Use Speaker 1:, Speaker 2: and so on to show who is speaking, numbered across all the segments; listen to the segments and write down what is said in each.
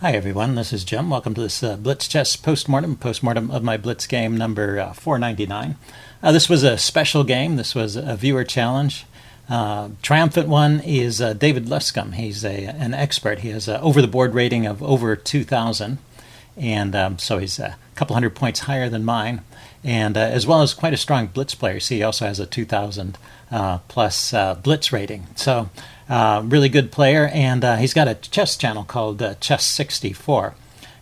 Speaker 1: Hi everyone, this is Jim. Welcome to this Blitz chess postmortem of my Blitz game number 499. This was a special game. This was a viewer challenge. Triumphant one is David Luscombe. He's an expert. He has an over-the-board rating of over 2,000, and so he's a couple hundred points higher than mine, and as well as quite a strong Blitz player. See, he also has a 2,000 plus Blitz rating. So really good player, and he's got a chess channel called Chess 64,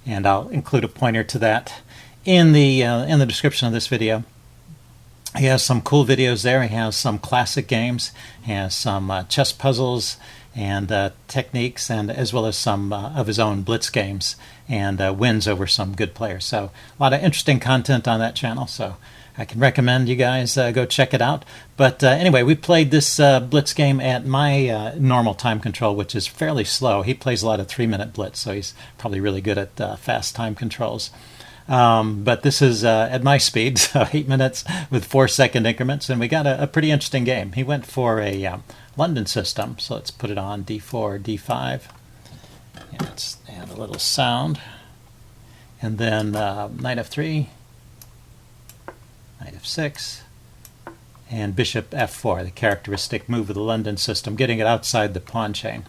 Speaker 1: and I'll include a pointer to that in the description of this video. He has some cool videos there. He has some classic games. He has some chess puzzles and techniques, and as well as some of his own Blitz games and wins over some good players. So a lot of interesting content on that channel. So I can recommend you guys go check it out. But anyway, we played this Blitz game at my normal time control, which is fairly slow. He plays a lot of 3-minute Blitz, so he's probably really good at fast time controls. But this is at my speed, so 8 minutes with 4-second increments, and we got a pretty interesting game. He went for a London system, so let's put it on D4, D5. And let's add a little sound. And then knight F3. Knight F6, and Bishop F4, the characteristic move of the London system, getting it outside the pawn chain.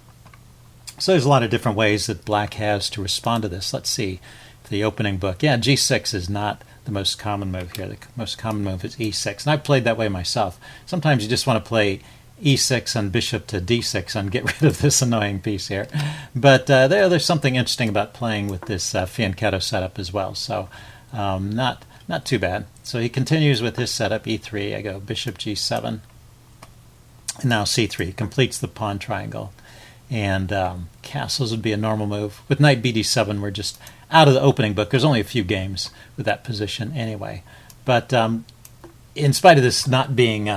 Speaker 1: So there's a lot of different ways that black has to respond to this. Let's see the opening book. Yeah, G6 is not the most common move here. The most common move is E6, and I've played that way myself. Sometimes you just want to play E6 and Bishop to D6 and get rid of this annoying piece here. But there's something interesting about playing with this fianchetto setup as well. So not too bad. So he continues with his setup, E3. I go Bishop G7. And now C3. Completes the pawn triangle. And castles would be a normal move. With knight BD7, we're just out of the opening book. There's only a few games with that position anyway. But in spite of this not being,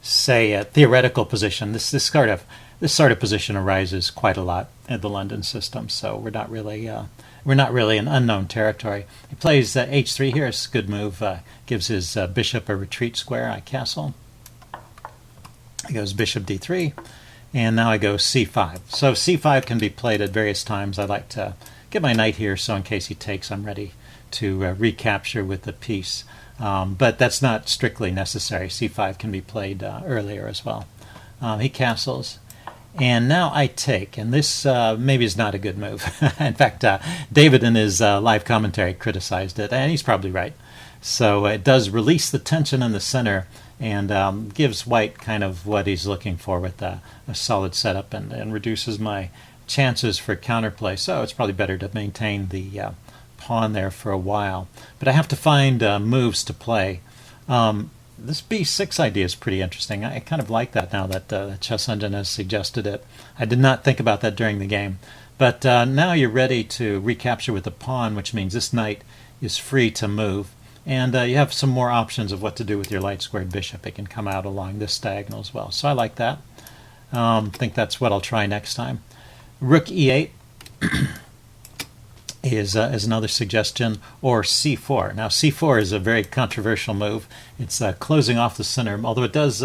Speaker 1: say, a theoretical position, this sort of position arises quite a lot in the London system. So we're not really in unknown territory. He plays H3 here. It's a good move. Gives his bishop a retreat square. I castle. He goes Bishop D3. And now I go C5. So C5 can be played at various times. I like to get my knight here, so in case he takes, I'm ready to recapture with the piece. But that's not strictly necessary. C5 can be played earlier as well. He castles. And now I take, and this maybe is not a good move. In fact, David in his live commentary criticized it, and he's probably right. So it does release the tension in the center and gives white kind of what he's looking for with a solid setup, and reduces my chances for counterplay. So it's probably better to maintain the pawn there for a while. But I have to find moves to play. This B6 idea is pretty interesting. I kind of like that now that the Chess Engine has suggested it. I did not think about that during the game. But now you're ready to recapture with the pawn, which means this knight is free to move. And you have some more options of what to do with your light-squared bishop. It can come out along this diagonal as well. So I like that. I think that's what I'll try next time. Rook E8 is another suggestion, or C4. Now C4 is a very controversial move. It's closing off the center, although it does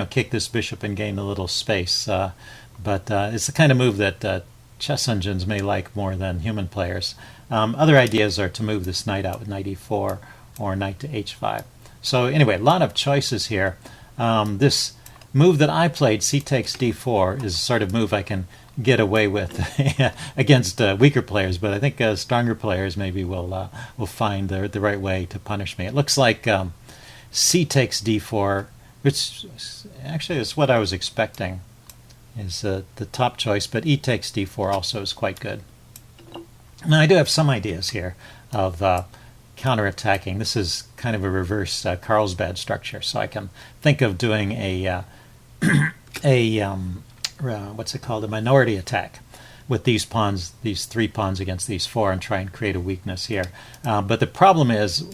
Speaker 1: kick this bishop and gain a little space. But it's the kind of move that chess engines may like more than human players. Other ideas are to move this knight out with knight E4 or knight to H5. So anyway, a lot of choices here. This move that I played, C takes D4, is a sort of move I can get away with against weaker players, but I think stronger players maybe will find the right way to punish me. It looks like C takes D4, which actually is what I was expecting, is the top choice, but E takes D4 also is quite good. Now I do have some ideas here of counterattacking. This is kind of a reverse Carlsbad structure, so I can think of doing a what's it called, a minority attack with these pawns, these 3 pawns against these 4, and try and create a weakness here. But the problem is,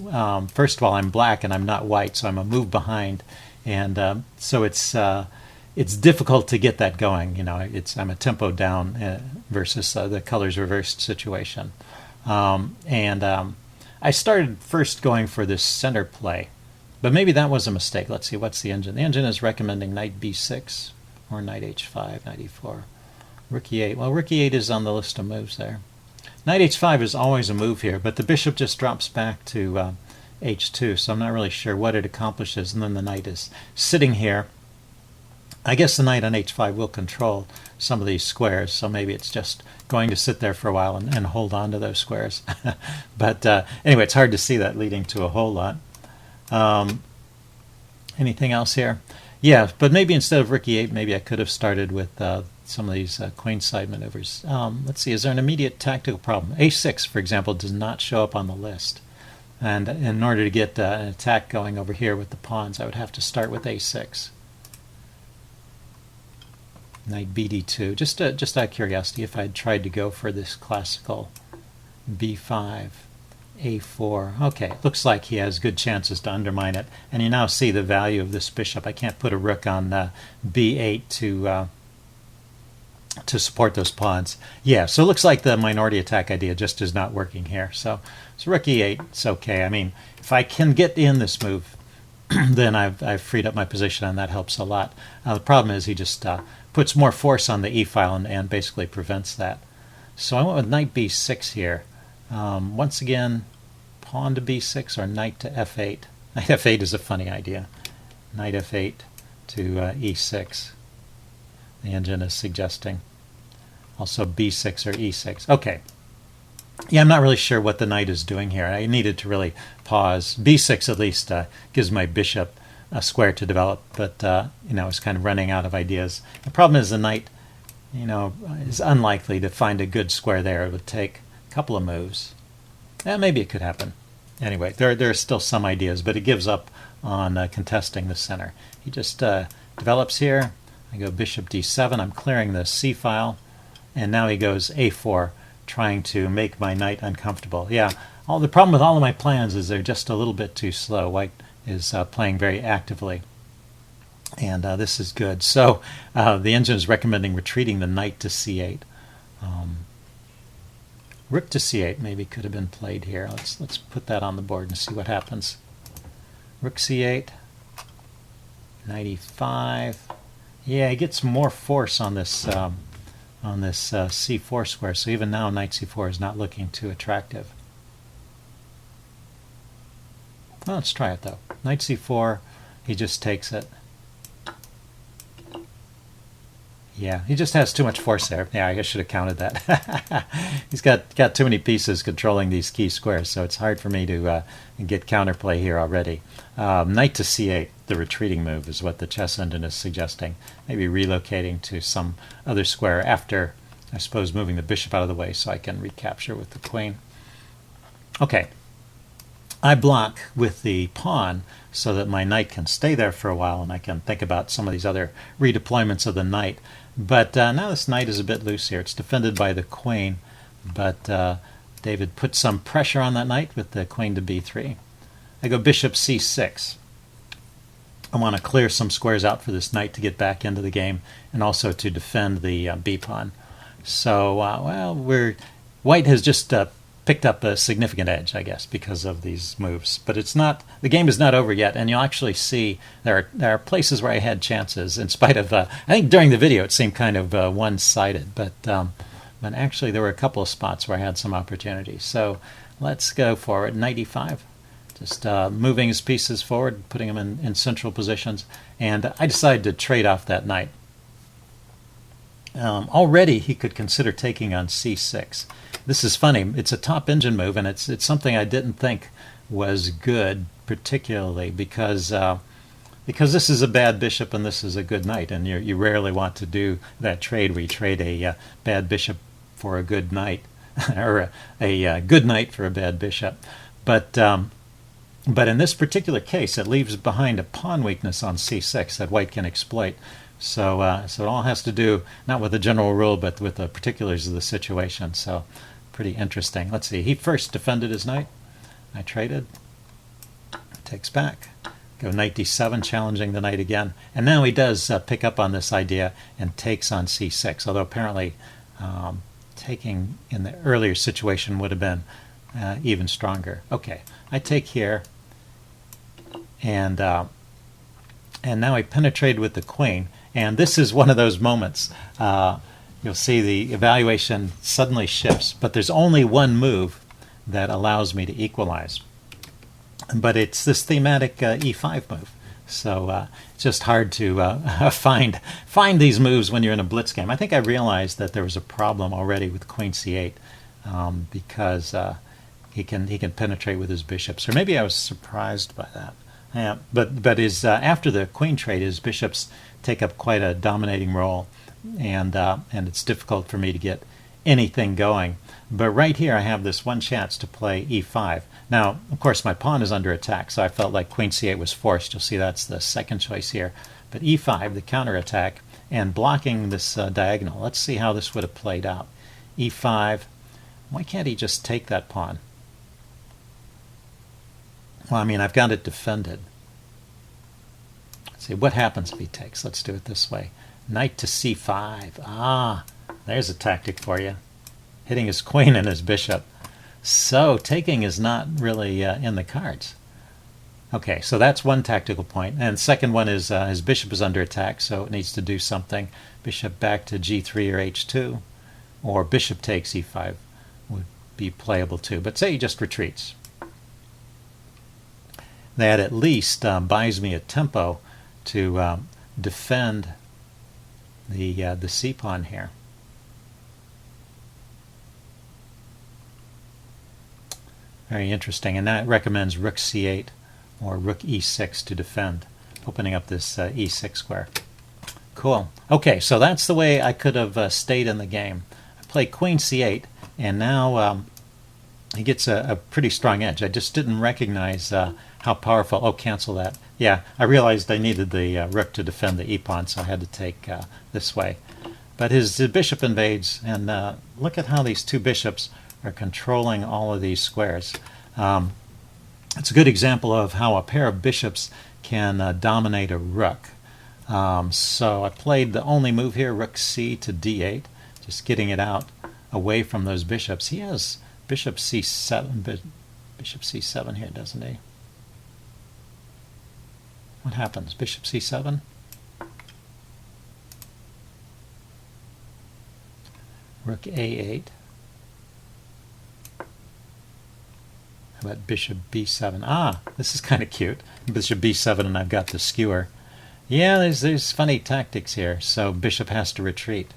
Speaker 1: first of all, I'm black and I'm not white, so I'm a move behind, and so it's difficult to get that going. I'm a tempo down versus the colors reversed situation. I started first going for this center play, but maybe that was a mistake. Let's see, what's the engine? The engine is recommending knight B6 or knight H5, knight E4. Rook E8. Well, Rook E8 is on the list of moves there. Knight h5 is always a move here, but the bishop just drops back to h2, so I'm not really sure what it accomplishes. And then the knight is sitting here. I guess the knight on h5 will control some of these squares, so maybe it's just going to sit there for a while and hold on to those squares. But anyway, it's hard to see that leading to a whole lot. Anything else here? Yeah, but maybe instead of rook e8, maybe I could have started with some of these queenside maneuvers. Let's see, is there an immediate tactical problem? a6, for example, does not show up on the list. And in order to get an attack going over here with the pawns, I would have to start with a6. Knight bd2. Just out of curiosity, if I'd tried to go for this classical b5, a4. Okay, looks like he has good chances to undermine it. And you now see the value of this bishop. I can't put a rook on b8 to support those pawns. Yeah, so it looks like the minority attack idea just is not working here. So rook e8, it's okay. I mean, if I can get in this move, then I've freed up my position, and that helps a lot. The problem is he just puts more force on the e file and basically prevents that. So I went with knight b6 here. Once again, pawn to b6 or knight to f8. Knight f8 is a funny idea. Knight f8 to e6. The engine is suggesting. Also b6 or e6. Okay. Yeah, I'm not really sure what the knight is doing here. I needed to really pause. b6 at least gives my bishop a square to develop, but it's kind of running out of ideas. The problem is the knight, is unlikely to find a good square there. It would take a couple of moves. Maybe it could happen. Anyway, there are still some ideas, but it gives up on contesting the center. He just develops here. I go bishop d7. I'm clearing the c file, and now he goes a4, trying to make my knight uncomfortable. Yeah, the problem with all of my plans is they're just a little bit too slow. White is playing very actively, and this is good. So the engine is recommending retreating the knight to c8. Rook to c8 maybe could have been played here. Let's put that on the board and see what happens. Rook c8, knight e5. Yeah, he gets more force on this c4 square. So even now, knight c4 is not looking too attractive. Well, let's try it though. Knight c4, he just takes it. Yeah, he just has too much force there. Yeah, I should have counted that. He's got too many pieces controlling these key squares, so it's hard for me to get counterplay here already. Knight to c8, the retreating move, is what the chess engine is suggesting. Maybe relocating to some other square after, I suppose, moving the bishop out of the way so I can recapture with the queen. Okay. I block with the pawn so that my knight can stay there for a while and I can think about some of these other redeployments of the knight. But now this knight is a bit loose here. It's defended by the queen, but David put some pressure on that knight with the queen to b3. I go bishop c6. I want to clear some squares out for this knight to get back into the game and also to defend the b-pawn. So, white has just picked up a significant edge, I guess, because of these moves. But it's not, the game is not over yet, and you'll actually see there are places where I had chances, in spite of, I think during the video it seemed kind of one-sided, but actually there were a couple of spots where I had some opportunities. So let's go forward. Knight e5, just moving his pieces forward, putting them in central positions, and I decided to trade off that knight. Already he could consider taking on c6. This is funny. It's a top engine move, and it's something I didn't think was good, particularly because this is a bad bishop and this is a good knight, and you rarely want to do that trade where you trade a bad bishop for a good knight, or a good knight for a bad bishop. But in this particular case, it leaves behind a pawn weakness on c6 that white can exploit. So it all has to do not with the general rule, but with the particulars of the situation. So pretty interesting. Let's see. He first defended his knight. I traded. Takes back. Go knight d7, challenging the knight again. And now he does pick up on this idea and takes on c6, although apparently taking in the earlier situation would have been even stronger. Okay, I take here, and now I penetrated with the queen. And this is one of those moments. you'll see the evaluation suddenly shifts, but there's only one move that allows me to equalize. But it's this thematic e5 move. So it's just hard to find these moves when you're in a blitz game. I think I realized that there was a problem already with queen c8 because he can penetrate with his bishops. Or maybe I was surprised by that. Yeah, but his after the queen trade, his bishops take up quite a dominating role, and it's difficult for me to get anything going. But right here I have this one chance to play e5. Now, of course, my pawn is under attack, so I felt like queen c8 was forced. You'll see that's the second choice here. But e5, the counterattack, and blocking this diagonal. Let's see how this would have played out. e5. Why can't he just take that pawn? Well, I mean, I've got it defended. Let's see, what happens if he takes? Let's do it this way. Knight to c5. Ah, there's a tactic for you. Hitting his queen and his bishop. So taking is not really in the cards. Okay, so that's one tactical point. And second one is his bishop is under attack, so it needs to do something. Bishop back to g3 or h2, or bishop takes e5 would be playable too. But say he just retreats. That at least buys me a tempo to defend the c pawn here. Very interesting, and that recommends rook c8 or rook e6 to defend, opening up this e6 square. Cool. Okay, so that's the way I could have stayed in the game. I play queen c8, and now he gets a pretty strong edge. I just didn't recognize how powerful. Oh, cancel that. Yeah, I realized I needed the rook to defend the e-pawn, so I had to take this way. But his bishop invades, and look at how these two bishops are controlling all of these squares. It's a good example of how a pair of bishops can dominate a rook. So I played the only move here, rook c to d8, just getting it out away from those bishops. He has bishop c7, bishop c7 here, doesn't he? What happens? Bishop c7? Rook a8. How about bishop b7? Ah, this is kind of cute. Bishop b7, and I've got the skewer. Yeah, there's funny tactics here. So bishop has to retreat.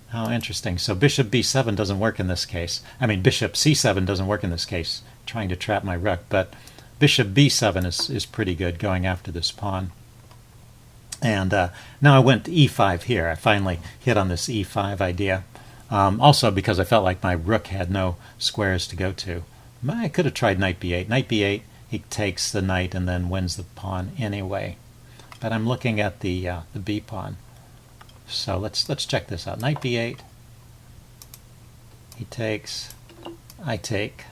Speaker 1: How interesting. So bishop b7 doesn't work in this case. I mean, bishop c7 doesn't work in this case, trying to trap my rook. But bishop b7 is pretty good going after this pawn. And now I went to e5 here. I finally hit on this e5 idea. Also because I felt like my rook had no squares to go to. I could have tried knight b8. Knight b8, he takes the knight and then wins the pawn anyway. But I'm looking at the b pawn. So let's check this out. Knight b8. He takes. I take.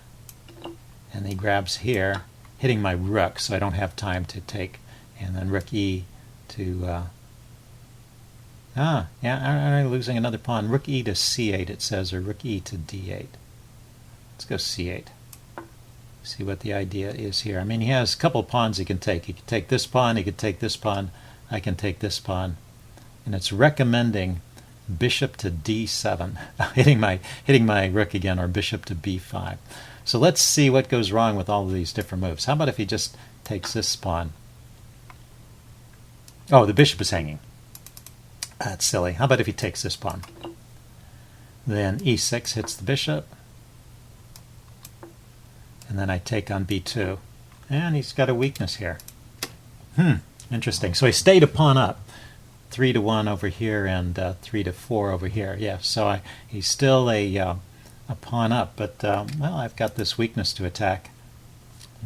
Speaker 1: And he grabs here, hitting my rook, so I don't have time to take. And then rook e to. Yeah, I'm losing another pawn. Rook e to c8, it says, or rook e to d8. Let's go c8. See what the idea is here. I mean, he has a couple pawns he can take. He can take this pawn, he could take this pawn, I can take this pawn. And it's recommending bishop to d7, hitting my rook again, or bishop to b5. So let's see what goes wrong with all of these different moves. How about if he just takes this pawn? Oh, the bishop is hanging. That's silly. How about if he takes this pawn? Then e6 hits the bishop. And then I take on b2. And he's got a weakness here. Interesting. So he stayed a pawn up. 3-1 over here and 3-4 over here. Yeah, so he's still a pawn up, but well, I've got this weakness to attack.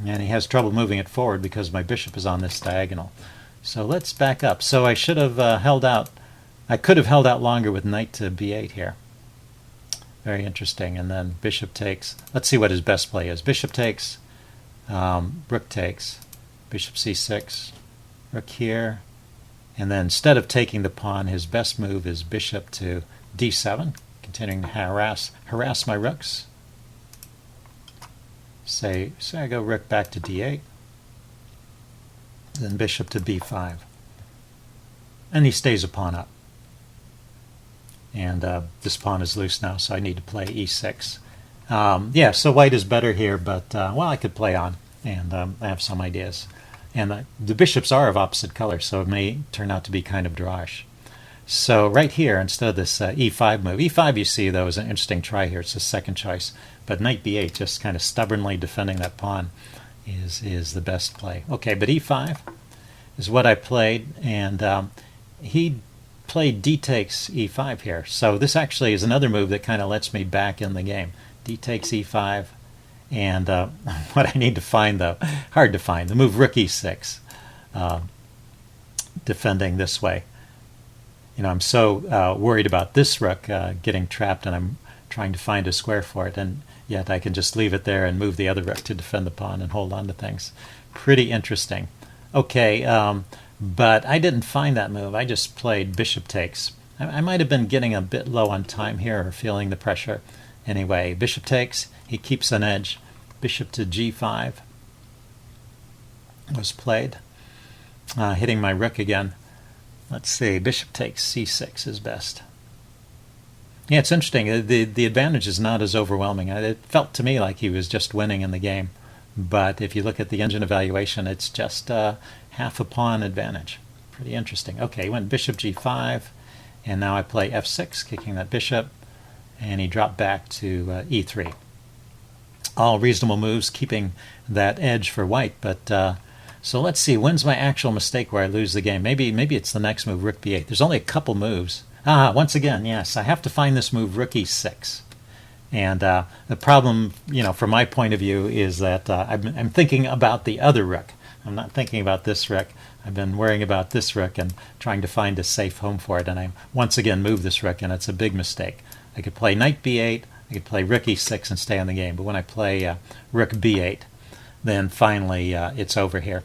Speaker 1: And he has trouble moving it forward because my bishop is on this diagonal. So let's back up. So I should have held out. I could have held out longer with knight to b8 here. Very interesting. And then bishop takes. Let's see what his best play is. Bishop takes, rook takes, bishop c6, rook here. And then instead of taking the pawn, his best move is bishop to d7, continuing to harass my rooks. Say I go rook back to d8, then bishop to b5. And he stays a pawn up. and this pawn is loose now, so I need to play e6. Yeah, so white is better here, but well, I could play on, and I have some ideas. And the bishops are of opposite colors, so it may turn out to be kind of drawish. So right here, instead of this e5 move, e5 you see though is an interesting try here. It's the second choice, but knight b8, just kind of stubbornly defending that pawn, is the best play. Okay, but e5 is what I played, and he played d takes e5 here. So this actually is another move that kind of lets me back in the game. D takes e5, and what I need to find though, hard to find, the move rook e6, defending this way. You know, I'm so worried about this rook getting trapped, and I'm trying to find a square for it, and yet I can just leave it there and move the other rook to defend the pawn and hold on to things. Pretty interesting. Okay, but I didn't find that move. I just played bishop takes. I might have been getting a bit low on time here, or feeling the pressure. Anyway, bishop takes, he keeps an edge. Bishop to g5 was played, hitting my rook again. Let's see, bishop takes c6 is best. Yeah, it's interesting. The advantage is not as overwhelming. It felt to me like he was just winning in the game. But if you look at the engine evaluation, it's just half a pawn advantage. Pretty interesting. Okay, he went bishop g5, and now I play f6, kicking that bishop, and he dropped back to e3. All reasonable moves, keeping that edge for white. But so let's see, when's my actual mistake where I lose the game? Maybe it's the next move, rook b8. There's only a couple moves. Once again, yes, I have to find this move, rook e6. And the problem, you know, from my point of view, is that I'm thinking about the other rook. I'm not thinking about this rook. I've been worrying about this rook and trying to find a safe home for it. And I once again move this rook, and it's a big mistake. I could play knight b8, I could play rook e6 and stay on the game. But when I play rook b8, then finally it's over here.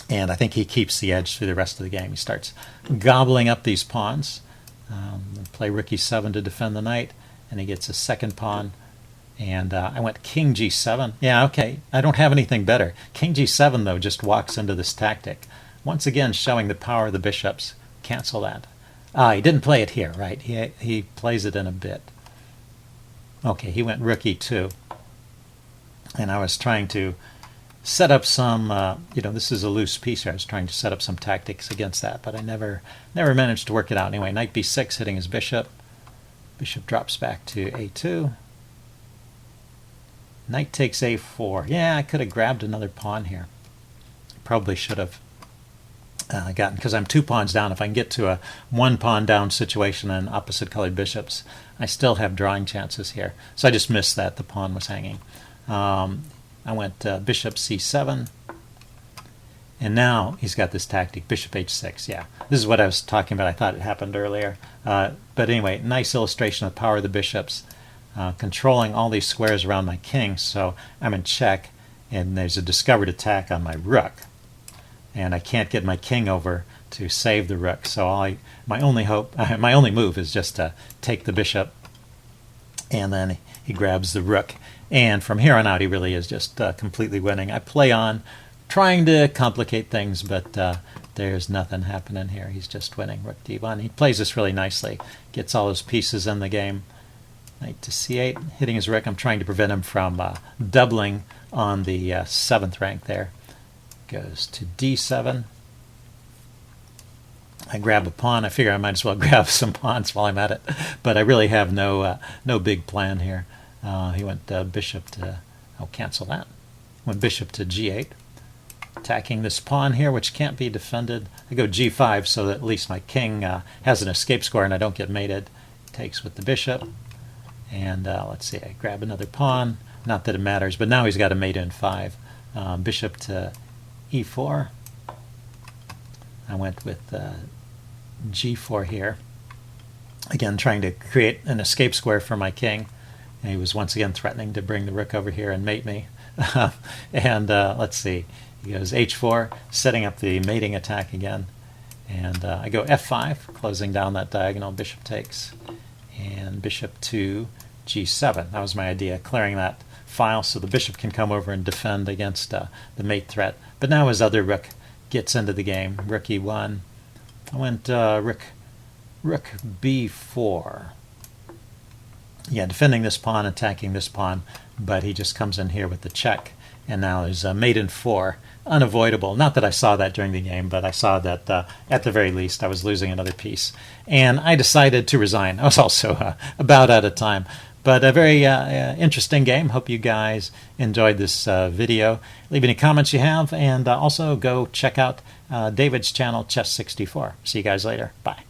Speaker 1: And I think he keeps the edge through the rest of the game. He starts gobbling up these pawns. Play rook e7 to defend the knight, and he gets a second pawn. And I went king g7. Yeah, okay, I don't have anything better. King g7, though, just walks into this tactic. Once again, showing the power of the bishops. Cancel that. He didn't play it here, right? He plays it in a bit. Okay, he went rook e2. And I was trying to set up some, you know, this is a loose piece here. I was trying to set up some tactics against that, but I never managed to work it out. Anyway, knight b6, hitting his bishop. Bishop drops back to a2. Knight takes a4. Yeah, I could have grabbed another pawn here. Probably should have gotten, because I'm 2 pawns down. If I can get to a 1 pawn down situation and opposite colored bishops, I still have drawing chances here. So I just missed that. The pawn was hanging. I went bishop c7, and now he's got this tactic, bishop h6. Yeah, this is what I was talking about. I thought it happened earlier. But anyway, nice illustration of the power of the bishops, controlling all these squares around my king. So I'm in check, and there's a discovered attack on my rook, and I can't get my king over to save the rook. So my only move is just to take the bishop, and then he grabs the rook. And from here on out, he really is just completely winning. I play on, trying to complicate things, but there's nothing happening here. He's just winning. Rook d1. He plays this really nicely. Gets all his pieces in the game. Knight to c8, hitting his rook. I'm trying to prevent him from doubling on the 7th rank there. Goes to d7. I grab a pawn. I figure I might as well grab some pawns while I'm at it, but I really have no big plan here. He went bishop to, I'll cancel that. Went bishop to g8, attacking this pawn here, which can't be defended. I go g5 so that at least my king has an escape square and I don't get mated. Takes with the bishop, and let's see, I grab another pawn. Not that it matters, but now he's got a mate in 5. Bishop to e4. I went with g4 here. Again, trying to create an escape square for my king. And he was once again threatening to bring the rook over here and mate me. And let's see, he goes h4, setting up the mating attack again. And I go f5, closing down that diagonal. Bishop takes, and bishop to g7. That was my idea, clearing that file so the bishop can come over and defend against the mate threat. But now his other rook gets into the game. Rook e1. I went rook rook b4. Yeah, defending this pawn, attacking this pawn, but he just comes in here with the check, and now there's mate in 4. Unavoidable. Not that I saw that during the game, but I saw that at the very least I was losing another piece. And I decided to resign. I was also about out of time. But a very interesting game. Hope you guys enjoyed this video. Leave any comments you have, and also go check out David's channel, Chess64. See you guys later. Bye.